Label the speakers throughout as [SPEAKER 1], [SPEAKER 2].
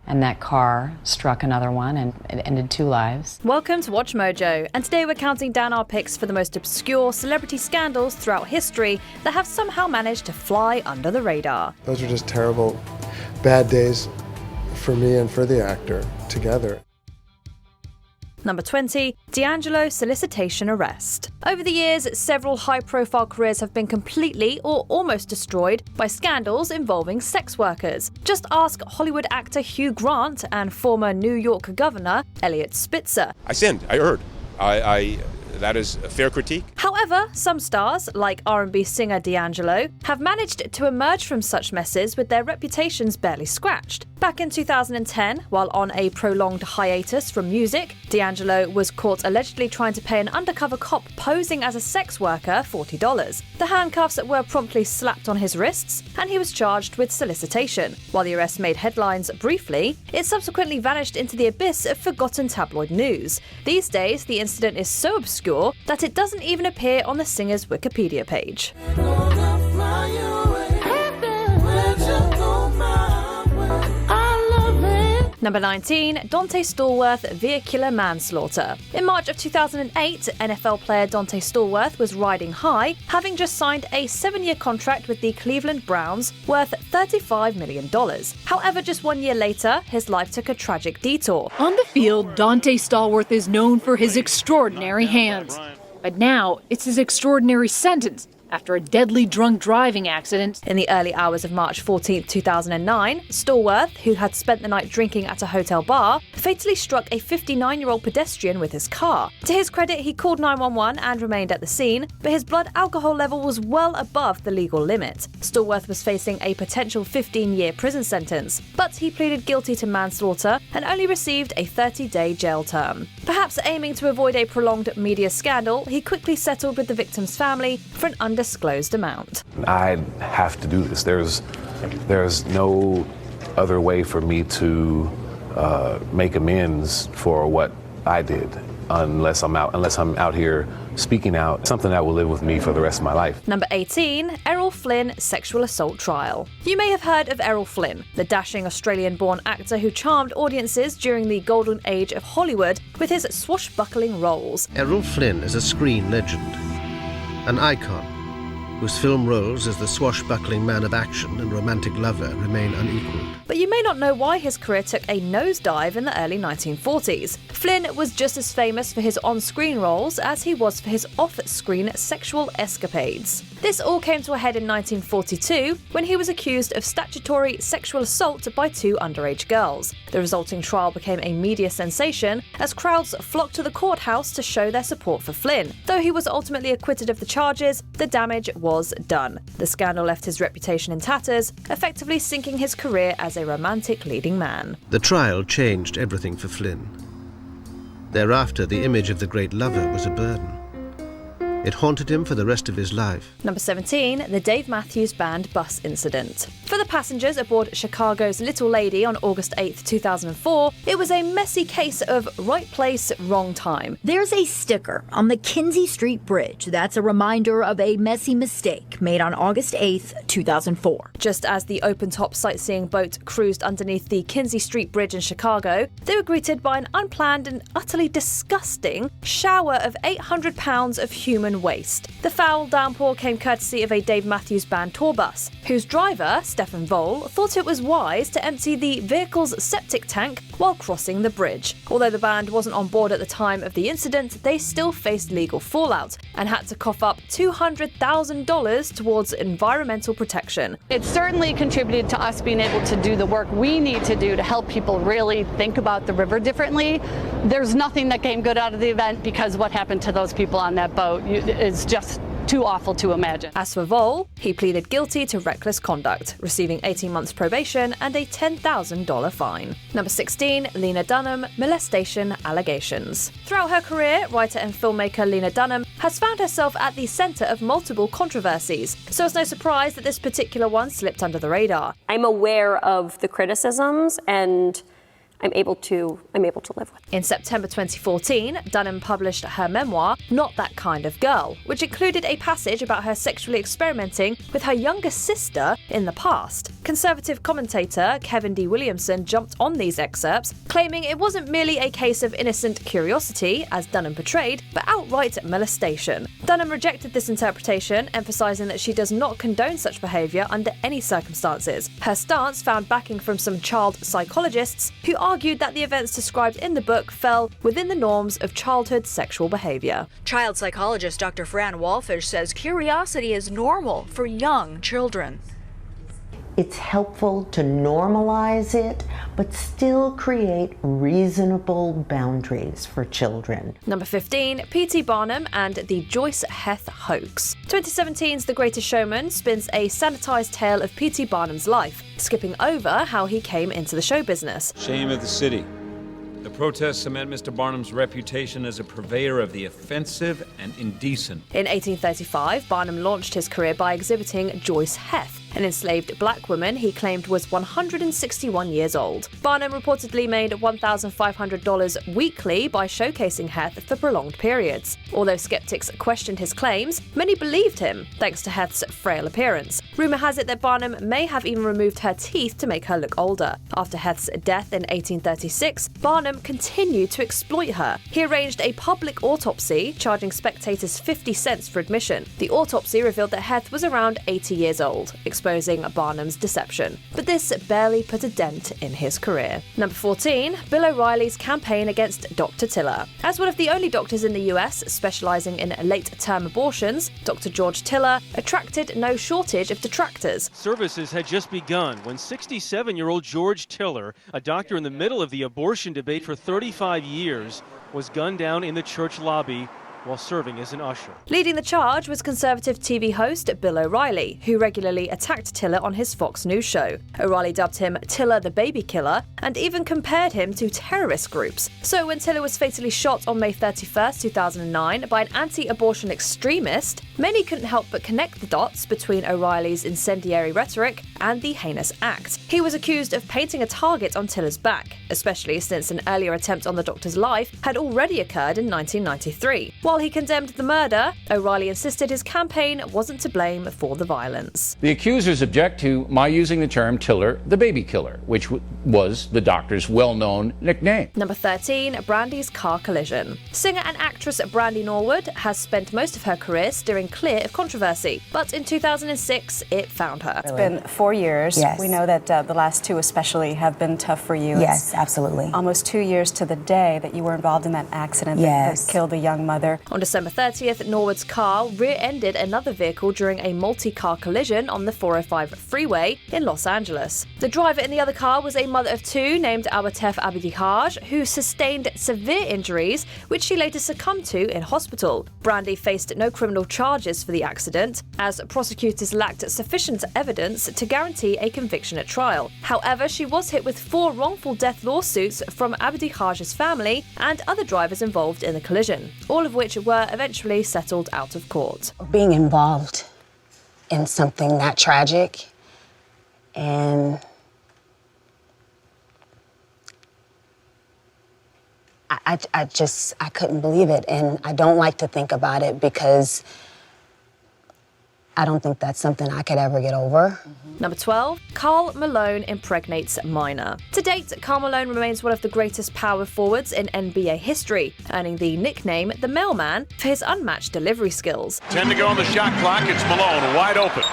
[SPEAKER 1] and that car struck another one, and it ended 2 lives.
[SPEAKER 2] Welcome to Watch Mojo, and today we're counting down our picks for the most obscure celebrity scandals throughout history that have somehow managed to fly under the radar.
[SPEAKER 3] Those are just terrible, bad days for me and for the actor together.
[SPEAKER 2] Number 20, D'Angelo solicitation arrest. Over the years, several high-profile careers have been completely or almost destroyed by scandals involving sex workers. Just ask Hollywood actor Hugh Grant and former New York governor Eliot Spitzer.
[SPEAKER 4] I sinned. I erred. That is a fair critique.
[SPEAKER 2] However, some stars, like R&B singer D'Angelo, have managed to emerge from such messes with their reputations barely scratched. Back in 2010, while on a prolonged hiatus from music, D'Angelo was caught allegedly trying to pay an undercover cop posing as a sex worker $40. The handcuffs were promptly slapped on his wrists, and he was charged with solicitation. While the arrest made headlines briefly, it subsequently vanished into the abyss of forgotten tabloid news. These days, the incident is so obscure that it doesn't even appear on the singer's Wikipedia page. Number 19, Donté Stallworth vehicular manslaughter. In March of 2008, NFL player Donté Stallworth was riding high, having just signed a 7-year contract with the Cleveland Browns worth $35 million. However, just 1 year later, his life took a tragic detour.
[SPEAKER 5] On the field, Donté Stallworth is known for his extraordinary hands. But now, it's his extraordinary sentence after a deadly drunk driving accident.
[SPEAKER 2] In the early hours of March 14, 2009, Stallworth, who had spent the night drinking at a hotel bar, fatally struck a 59-year-old pedestrian with his car. To his credit, he called 911 and remained at the scene, but his blood alcohol level was well above the legal limit. Stallworth was facing a potential 15-year prison sentence, but he pleaded guilty to manslaughter and only received a 30-day jail term. Perhaps aiming to avoid a prolonged media scandal, he quickly settled with the victim's family for an undisclosed amount.
[SPEAKER 6] I have to do this. There's no other way for me to make amends for what I did unless I'm out here speaking out, something that will live with me for the rest of my life.
[SPEAKER 2] Number 18, Errol Flynn sexual assault trial. You may have heard of Errol Flynn, the dashing Australian-born actor who charmed audiences during the golden age of Hollywood with his swashbuckling roles.
[SPEAKER 7] Errol Flynn is a screen legend, an icon whose film roles as the swashbuckling man of action and romantic lover remain unequaled.
[SPEAKER 2] But you may not know why his career took a nosedive in the early 1940s. Flynn was just as famous for his on-screen roles as he was for his off-screen sexual escapades. This all came to a head in 1942 when he was accused of statutory sexual assault by 2 underage girls. The resulting trial became a media sensation as crowds flocked to the courthouse to show their support for Flynn. Though he was ultimately acquitted of the charges, the damage was done. The scandal left his reputation in tatters, effectively sinking his career as a romantic leading man.
[SPEAKER 7] The trial changed everything for Flynn. Thereafter, the image of the great lover was a burden. It haunted him for the rest of his life.
[SPEAKER 2] Number 17, the Dave Matthews Band bus incident. For the passengers aboard Chicago's Little Lady on August 8, 2004, it was a messy case of right place, wrong time.
[SPEAKER 8] There's a sticker on the Kinsey Street Bridge that's a reminder of a messy mistake made on August 8, 2004.
[SPEAKER 2] Just as the open-top sightseeing boat cruised underneath the Kinsey Street Bridge in Chicago, they were greeted by an unplanned and utterly disgusting shower of 800 pounds of human waste. The foul downpour came courtesy of a Dave Matthews Band tour bus, whose driver, Stefan Voll, thought it was wise to empty the vehicle's septic tank while crossing the bridge. Although the band wasn't on board at the time of the incident, they still faced legal fallout and had to cough up $200,000 towards environmental protection.
[SPEAKER 9] It certainly contributed to us being able to do the work we need to do to help people really think about the river differently. There's nothing that came good out of the event because what happened to those people on that boat is just too awful to imagine.
[SPEAKER 2] As for Voll, he pleaded guilty to reckless conduct, receiving 18 months probation and a $10,000 fine. Number 16, Lena Dunham, molestation allegations. Throughout her career, writer and filmmaker Lena Dunham has found herself at the centre of multiple controversies, so it's no surprise that this particular one slipped under the radar.
[SPEAKER 10] I'm aware of the criticisms, and I'm able to live with.
[SPEAKER 2] In September 2014, Dunham published her memoir, Not That Kind of Girl, which included a passage about her sexually experimenting with her younger sister in the past. Conservative commentator Kevin D. Williamson jumped on these excerpts, claiming it wasn't merely a case of innocent curiosity, as Dunham portrayed, but outright molestation. Dunham rejected this interpretation, emphasizing that she does not condone such behavior under any circumstances. Her stance found backing from some child psychologists who argued that the events described in the book fell within the norms of childhood sexual behavior.
[SPEAKER 8] Child psychologist Dr. Fran Walfish says curiosity is normal for young children.
[SPEAKER 11] It's helpful to normalize it, but still create reasonable boundaries for children.
[SPEAKER 2] Number 15, P.T. Barnum and the Joyce Heth hoax. 2017's The Greatest Showman spins a sanitized tale of P.T. Barnum's life, skipping over how he came into the show business.
[SPEAKER 12] Shame of the city. The protests cement Mr. Barnum's reputation as a purveyor of the offensive and indecent.
[SPEAKER 2] In 1835, Barnum launched his career by exhibiting Joyce Heth, an enslaved black woman he claimed was 161 years old. Barnum reportedly made $1,500 weekly by showcasing Heth for prolonged periods. Although skeptics questioned his claims, many believed him, thanks to Heth's frail appearance. Rumour has it that Barnum may have even removed her teeth to make her look older. After Heth's death in 1836, Barnum continued to exploit her. He arranged a public autopsy, charging spectators 50 cents for admission. The autopsy revealed that Heth was around 80 years old, exposing Barnum's deception. But this barely put a dent in his career. Number 14, Bill O'Reilly's campaign against Dr. Tiller. As one of the only doctors in the US specializing in late-term abortions, Dr. George Tiller attracted no shortage of detractors.
[SPEAKER 13] Services had just begun when 67-year-old George Tiller, a doctor in the middle of the abortion debate for 35 years, was gunned down in the church lobby while serving as an usher.
[SPEAKER 2] Leading the charge was conservative TV host Bill O'Reilly, who regularly attacked Tiller on his Fox News show. O'Reilly dubbed him Tiller the Baby Killer and even compared him to terrorist groups. So when Tiller was fatally shot on May 31st, 2009 by an anti-abortion extremist, many couldn't help but connect the dots between O'Reilly's incendiary rhetoric and the heinous act. He was accused of painting a target on Tiller's back, especially since an earlier attempt on the doctor's life had already occurred in 1993. While he condemned the murder, O'Reilly insisted his campaign wasn't to blame for the violence.
[SPEAKER 14] The accusers object to my using the term Tiller the Baby Killer, which was the doctor's well-known nickname.
[SPEAKER 2] Number 13, Brandy's car collision. Singer and actress Brandy Norwood has spent most of her career steering clear of controversy, but in 2006 it found her.
[SPEAKER 15] It's been 4 years.
[SPEAKER 16] Yes.
[SPEAKER 15] We know that the last 2 especially have been tough for you.
[SPEAKER 16] Yes, absolutely.
[SPEAKER 15] Almost 2 years to the day that you were involved in that accident
[SPEAKER 16] Yes.
[SPEAKER 15] that killed a young mother.
[SPEAKER 2] On December 30th, Norwood's car rear-ended another vehicle during a multi-car collision on the 405 freeway in Los Angeles. The driver in the other car was a mother of 2 named Awatef Abdihaj, who sustained severe injuries, which she later succumbed to in hospital. Brandy faced no criminal charges for the accident, as prosecutors lacked sufficient evidence to guarantee a conviction at trial. However, she was hit with 4 wrongful death lawsuits from Abdihaj's family and other drivers involved in the collision, all of which were eventually settled out of court.
[SPEAKER 16] Being involved in something that tragic, and I couldn't believe it, and I don't like to think about it because I don't think that's something I could ever get over.
[SPEAKER 2] Number 12, Karl Malone impregnates minor. To date, Karl Malone remains one of the greatest power forwards in NBA history, earning the nickname the Mailman for his unmatched delivery skills.
[SPEAKER 17] 10 to go on the shot clock. It's Malone wide open.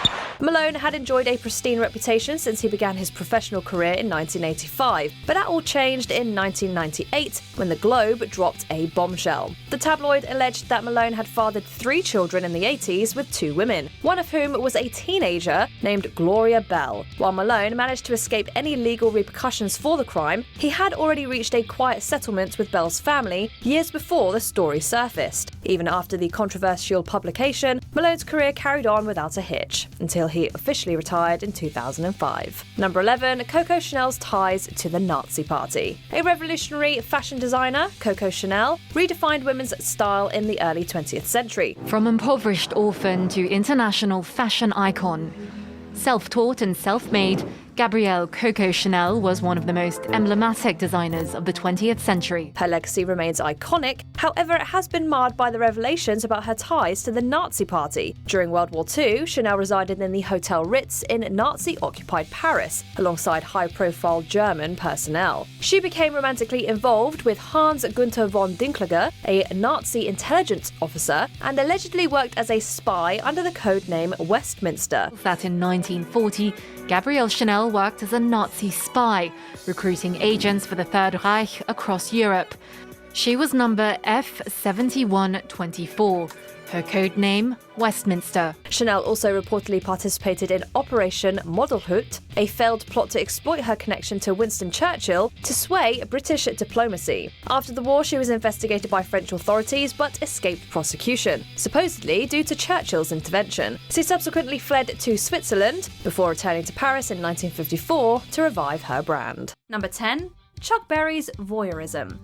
[SPEAKER 2] Malone had enjoyed a pristine reputation since he began his professional career in 1985, but that all changed in 1998 when the Globe dropped a bombshell. The tabloid alleged that Malone had fathered 3 children in the 80s with 2 women, one of whom was a teenager named Gloria Bell. While Malone managed to escape any legal repercussions for the crime, he had already reached a quiet settlement with Bell's family years before the story surfaced. Even after the controversial publication, Malone's career carried on without a hitch, until he officially retired in 2005. Number 11, Coco Chanel's ties to the Nazi Party. A revolutionary fashion designer, Coco Chanel redefined women's style in the early 20th century.
[SPEAKER 18] From impoverished orphan to international fashion icon. Self-taught and self-made, Gabrielle Coco Chanel was one of the most emblematic designers of the 20th century.
[SPEAKER 2] Her legacy remains iconic, however, it has been marred by the revelations about her ties to the Nazi Party. During World War II, Chanel resided in the Hotel Ritz in Nazi-occupied Paris, alongside high-profile German personnel. She became romantically involved with Hans Gunther von Dinkliger, a Nazi intelligence officer, and allegedly worked as a spy under the code name Westminster.
[SPEAKER 18] That in 1940, Gabrielle Chanel worked as a Nazi spy, recruiting agents for the Third Reich across Europe. She was number F7124. Her code name, Westminster.
[SPEAKER 2] Chanel also reportedly participated in Operation Modelhood, a failed plot to exploit her connection to Winston Churchill to sway British diplomacy. After the war, she was investigated by French authorities but escaped prosecution, supposedly due to Churchill's intervention. She subsequently fled to Switzerland before returning to Paris in 1954 to revive her brand. Number 10. Chuck Berry's voyeurism.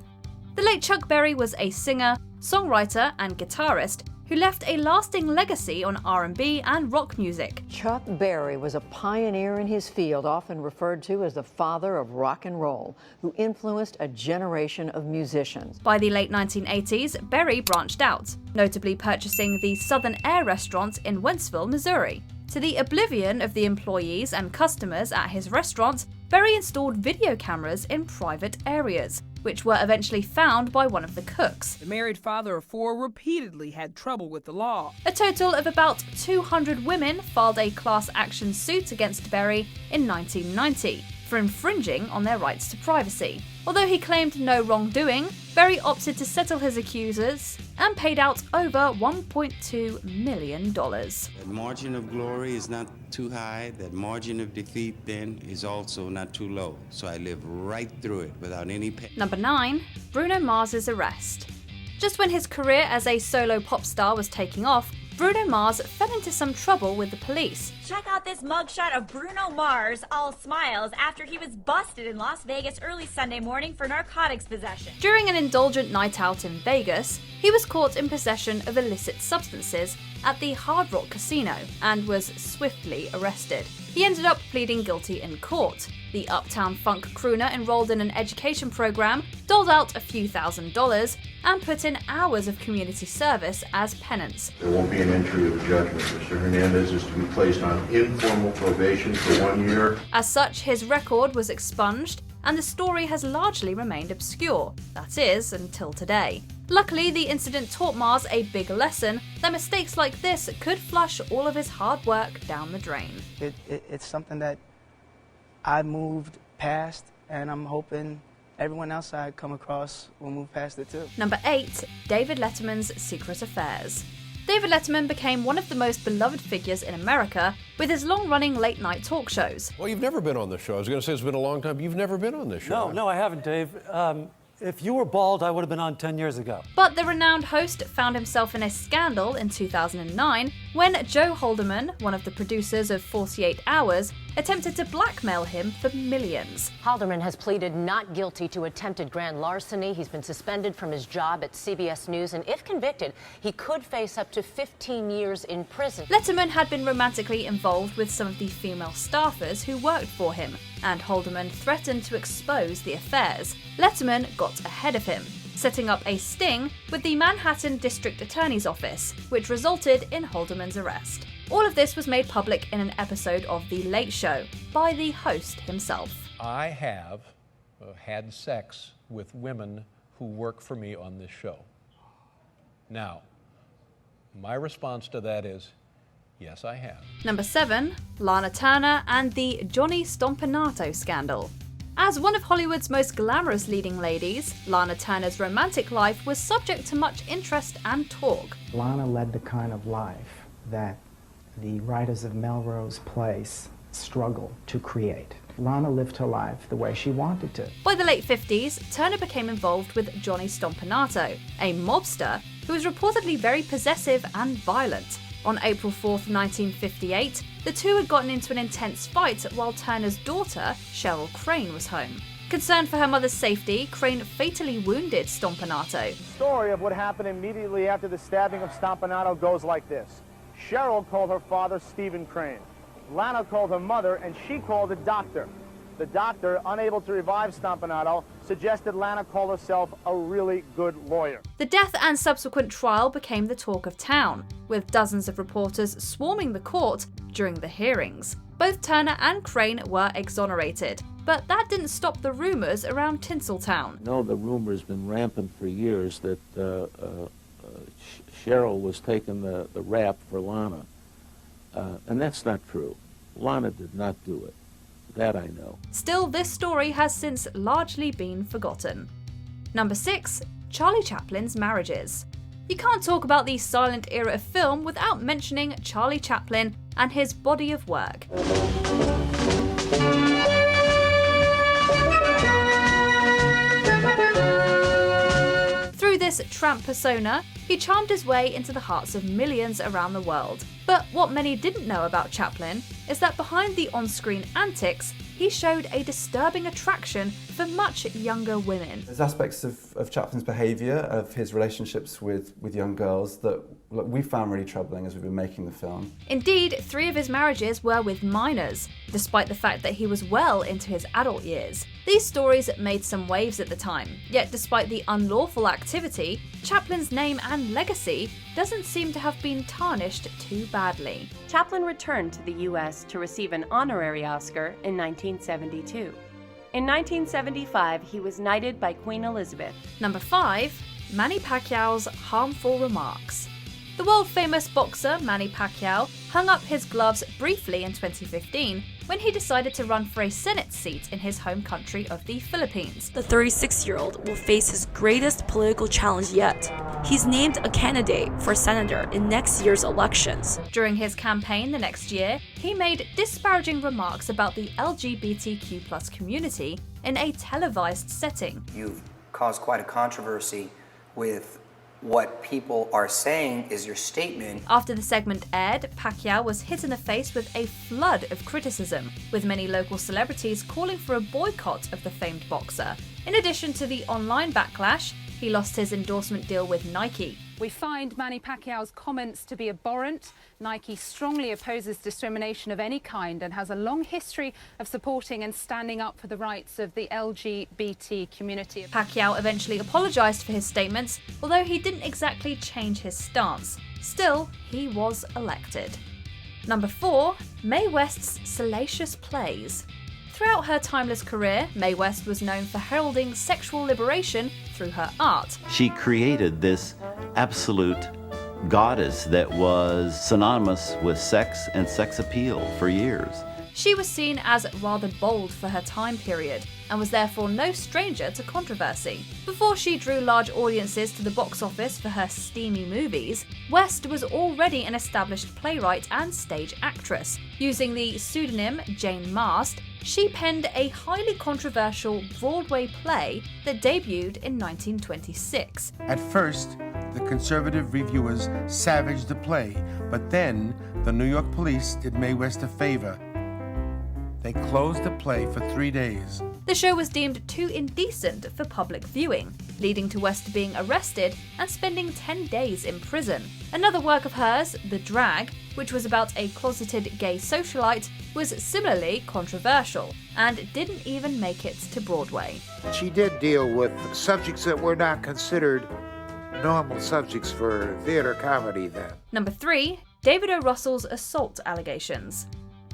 [SPEAKER 2] The late Chuck Berry was a singer, songwriter, and guitarist who left a lasting legacy on R&B and rock music.
[SPEAKER 19] Chuck Berry was a pioneer in his field, often referred to as the father of rock and roll, who influenced a generation of musicians.
[SPEAKER 2] By the late 1980s, Berry branched out, notably purchasing the Southern Air restaurant in Wentzville, Missouri. To the oblivion of the employees and customers at his restaurant, Berry installed video cameras in private areas, which were eventually found by one of the cooks.
[SPEAKER 20] The married father of four repeatedly had trouble with the law.
[SPEAKER 2] A total of about 200 women filed a class action suit against Berry in 1990 for infringing on their rights to privacy. Although he claimed no wrongdoing, Berry opted to settle his accusers and paid out over $1.2 million.
[SPEAKER 21] That margin of glory is not too high. That margin of defeat, then, is also not too low. So I lived right through it without any pain.
[SPEAKER 2] Number 9. Bruno Mars' arrest. Just when his career as a solo pop star was taking off, Bruno Mars fell into some trouble with the police.
[SPEAKER 22] Check out this mugshot of Bruno Mars, all smiles, after he was busted in Las Vegas early Sunday morning for narcotics possession.
[SPEAKER 2] During an indulgent night out in Vegas, he was caught in possession of illicit substances at the Hard Rock Casino and was swiftly arrested. He ended up pleading guilty in court. The Uptown Funk crooner enrolled in an education program, doled out a few $1,000s, and put in hours of community service as penance.
[SPEAKER 23] There won't be an entry of judgment. Mr. Hernandez is to be placed on informal probation for 1 year.
[SPEAKER 2] As such, his record was expunged, and the story has largely remained obscure. That is, until today. Luckily, the incident taught Mars a big lesson that mistakes like this could flush all of his hard work down the drain.
[SPEAKER 24] It's something that I moved past, and I'm hoping everyone else I come across will move past it too.
[SPEAKER 2] Number 8. David Letterman's secret affairs. David Letterman became one of the most beloved figures in America with his long-running late-night talk shows.
[SPEAKER 25] Well, you've never been on this show. I was going to say it's been a long time. You've never been on this show.
[SPEAKER 26] No, I haven't, Dave. If you were bald, I would have been on 10 years ago.
[SPEAKER 2] But the renowned host found himself in a scandal in 2009 when Joe Haldeman, one of the producers of 48 Hours, attempted to blackmail him for millions.
[SPEAKER 27] Haldeman has pleaded not guilty to attempted grand larceny. He's been suspended from his job at CBS News, and if convicted, he could face up to 15 years in prison.
[SPEAKER 2] Letterman had been romantically involved with some of the female staffers who worked for him, and Haldeman threatened to expose the affairs. Letterman got ahead of him, setting up a sting with the Manhattan District Attorney's Office, which resulted in Haldeman's arrest. All of this was made public in an episode of The Late Show by the host himself.
[SPEAKER 28] I have had sex with women who work for me on this show. Now, my response to that is, yes, I have.
[SPEAKER 2] Number 7. Lana Turner and the Johnny Stompanato scandal. As one of Hollywood's most glamorous leading ladies, Lana Turner's romantic life was subject to much interest and talk.
[SPEAKER 29] Lana led the kind of life that the writers of Melrose Place struggle to create. Lana lived her life the way she wanted to.
[SPEAKER 2] By the late 50s, Turner became involved with Johnny Stompanato, a mobster who was reportedly very possessive and violent. On April 4th, 1958, the two had gotten into an intense fight while Turner's daughter, Cheryl Crane, was home. Concerned for her mother's safety, Crane fatally wounded Stompanato.
[SPEAKER 30] The story of what happened immediately after the stabbing of Stompanato goes like this. Cheryl called her father Stephen Crane. Lana called her mother, and she called a doctor. The doctor, unable to revive Stompanato, suggested Lana call herself a really good lawyer.
[SPEAKER 2] The death and subsequent trial became the talk of town, with dozens of reporters swarming the court during the hearings. Both Turner and Crane were exonerated, but that didn't stop the rumors around Tinseltown.
[SPEAKER 1] No, the rumor's been rampant for years that Cheryl was taking the rap for Lana, and that's not true. Lana did not do it. That I know.
[SPEAKER 2] Still, this story has since largely been forgotten. Number 6. Charlie Chaplin's marriages. You can't talk about the silent era of film without mentioning Charlie Chaplin and his body of work. Through this tramp persona, he charmed his way into the hearts of millions around the world. But what many didn't know about Chaplin is that behind the on-screen antics, he showed a disturbing attraction for much younger women.
[SPEAKER 3] There's aspects of Chaplin's behaviour, of his relationships with young girls that we found really troubling as we've been making the film.
[SPEAKER 2] Indeed, 3 of his marriages were with minors, despite the fact that he was well into his adult years. These stories made some waves at the time, yet despite the unlawful activity, Chaplin's name and legacy doesn't seem to have been tarnished too badly.
[SPEAKER 4] Chaplin returned to the US to receive an honorary Oscar in 1972. In 1975, he was knighted by Queen Elizabeth.
[SPEAKER 2] Number 5. Manny Pacquiao's harmful remarks. The world-famous boxer Manny Pacquiao hung up his gloves briefly in 2015 when he decided to run for a Senate seat in his home country of the Philippines.
[SPEAKER 5] The 36-year-old will face his greatest political challenge yet. He's named a candidate for senator in next year's elections.
[SPEAKER 2] During his campaign the next year, he made disparaging remarks about the LGBTQ+ community in a televised setting.
[SPEAKER 6] You've caused quite a controversy with what people are saying is your statement.
[SPEAKER 2] After the segment aired, Pacquiao was hit in the face with a flood of criticism, with many local celebrities calling for a boycott of the famed boxer. In addition to the online backlash, he lost his endorsement deal with Nike.
[SPEAKER 7] We find Manny Pacquiao's comments to be abhorrent. Nike strongly opposes discrimination of any kind and has a long history of supporting and standing up for the rights of the LGBT community.
[SPEAKER 2] Pacquiao eventually apologized for his statements, although he didn't exactly change his stance. Still, he was elected. Number 4. Mae West's salacious plays. Throughout her timeless career, Mae West was known for heralding sexual liberation through her art.
[SPEAKER 8] She created this absolute goddess that was synonymous with sex and sex appeal for years.
[SPEAKER 2] She was seen as rather bold for her time period, and was therefore no stranger to controversy. Before she drew large audiences to the box office for her steamy movies, West was already an established playwright and stage actress. Using the pseudonym Jane Mast, she penned a highly controversial Broadway play that debuted in 1926.
[SPEAKER 9] At first, the conservative reviewers savaged the play, but then the New York police did Mae West a favor. They closed the play for 3 days.
[SPEAKER 2] The show was deemed too indecent for public viewing, leading to West being arrested and spending 10 days in prison. Another work of hers, The Drag, which was about a closeted gay socialite, was similarly controversial and didn't even make it to Broadway.
[SPEAKER 10] She did deal with subjects that were not considered normal subjects for theater comedy then.
[SPEAKER 2] Number 3. David O. Russell's assault allegations.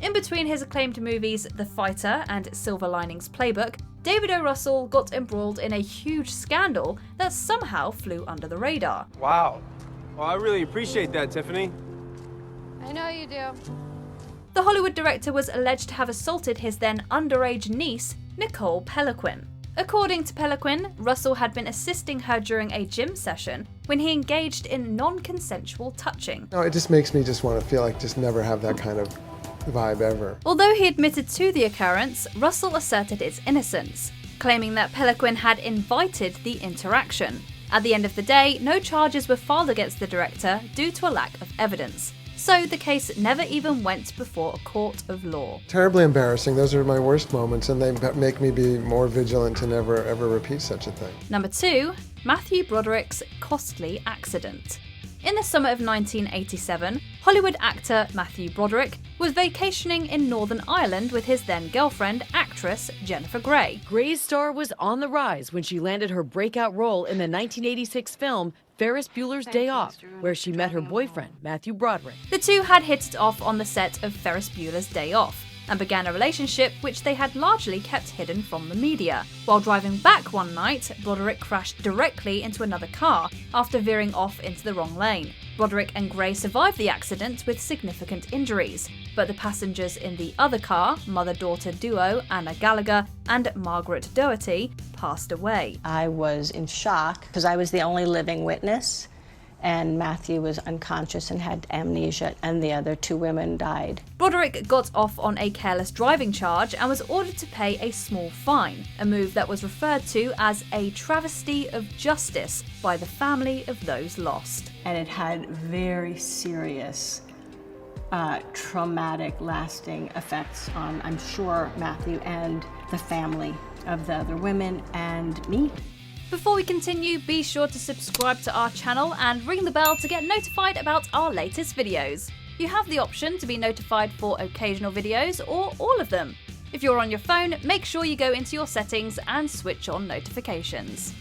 [SPEAKER 2] In between his acclaimed movies The Fighter and Silver Linings Playbook, David O. Russell got embroiled in a huge scandal that somehow flew under the radar.
[SPEAKER 11] Wow. Well, I really appreciate that, Tiffany.
[SPEAKER 31] I know you do.
[SPEAKER 2] The Hollywood director was alleged to have assaulted his then underage niece, Nicole Peloquin. According to Peloquin, Russell had been assisting her during a gym session when he engaged in non-consensual touching.
[SPEAKER 32] No, it just makes me just want to feel like just never have that kind of vibe ever.
[SPEAKER 2] Although he admitted to the occurrence, Russell asserted its innocence, claiming that Peloquin had invited the interaction. At the end of the day, no charges were filed against the director due to a lack of evidence. So the case never even went before a court of law.
[SPEAKER 32] Terribly embarrassing. Those are my worst moments, and they make me be more vigilant to never ever repeat such a thing.
[SPEAKER 2] Number 2. Matthew Broderick's costly accident. In the summer of 1987, Hollywood actor Matthew Broderick was vacationing in Northern Ireland with his then-girlfriend, actress Jennifer Grey.
[SPEAKER 12] Grey's star was on the rise when she landed her breakout role in the 1986 film Ferris Bueller's Day Off, where she met her boyfriend, Matthew Broderick.
[SPEAKER 2] The two had hit it off on the set of Ferris Bueller's Day Off and began a relationship which they had largely kept hidden from the media. While driving back one night, Broderick crashed directly into another car after veering off into the wrong lane. Broderick and Grey survived the accident with significant injuries, but the passengers in the other car, mother-daughter duo Anna Gallagher and Margaret Doherty, passed away.
[SPEAKER 13] I was in shock because I was the only living witness, and Matthew was unconscious and had amnesia, and the other two women died.
[SPEAKER 2] Broderick got off on a careless driving charge and was ordered to pay a small fine, a move that was referred to as a travesty of justice by the family of those lost.
[SPEAKER 13] And it had very serious, traumatic, lasting effects on, I'm sure, Matthew and the family of the other women and me.
[SPEAKER 2] Before we continue, be sure to subscribe to our channel and ring the bell to get notified about our latest videos. You have the option to be notified for occasional videos or all of them. If you're on your phone, make sure you go into your settings and switch on notifications.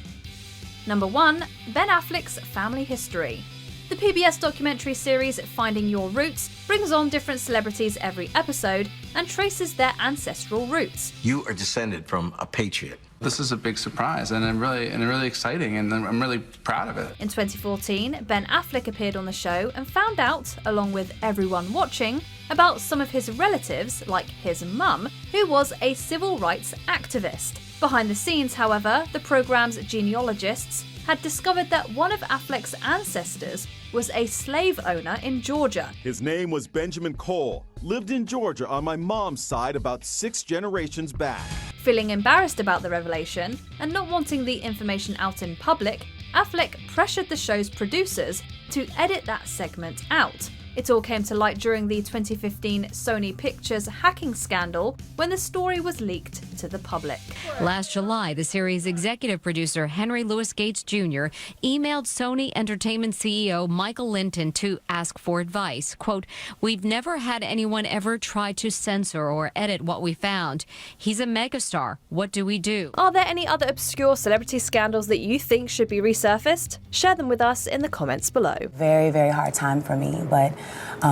[SPEAKER 2] Number 1. Ben Affleck's Family History. The PBS documentary series Finding Your Roots brings on different celebrities every episode and traces their ancestral roots.
[SPEAKER 14] You are descended from a patriot.
[SPEAKER 15] This is a big surprise and really exciting, and I'm really proud of it.
[SPEAKER 2] In 2014, Ben Affleck appeared on the show and found out, along with everyone watching, about some of his relatives, like his mum, who was a civil rights activist. Behind the scenes, however, the program's genealogists had discovered that one of Affleck's ancestors was a slave owner in Georgia.
[SPEAKER 16] His name was Benjamin Cole, lived in Georgia on my mom's side about 6 generations back.
[SPEAKER 2] Feeling embarrassed about the revelation and not wanting the information out in public, Affleck pressured the show's producers to edit that segment out. It all came to light during the 2015 Sony Pictures hacking scandal when the story was leaked to the public.
[SPEAKER 17] Last July, the series' executive producer Henry Louis Gates Jr. emailed Sony Entertainment CEO Michael Linton to ask for advice. Quote, "We've never had anyone ever try to censor or edit what we found. He's a megastar. What do we do?"
[SPEAKER 2] Are there any other obscure celebrity scandals that you think should be resurfaced? Share them with us in the comments below.
[SPEAKER 18] Very, very hard time for me, but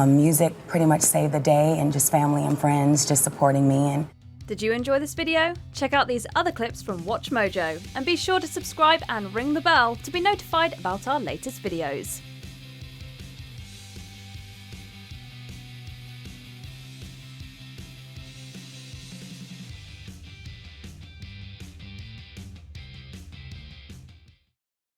[SPEAKER 18] music pretty much saved the day, and just family and friends just supporting me.
[SPEAKER 2] Did you enjoy this video? Check out these other clips from Watch Mojo, and be sure to subscribe and ring the bell to be notified about our latest videos.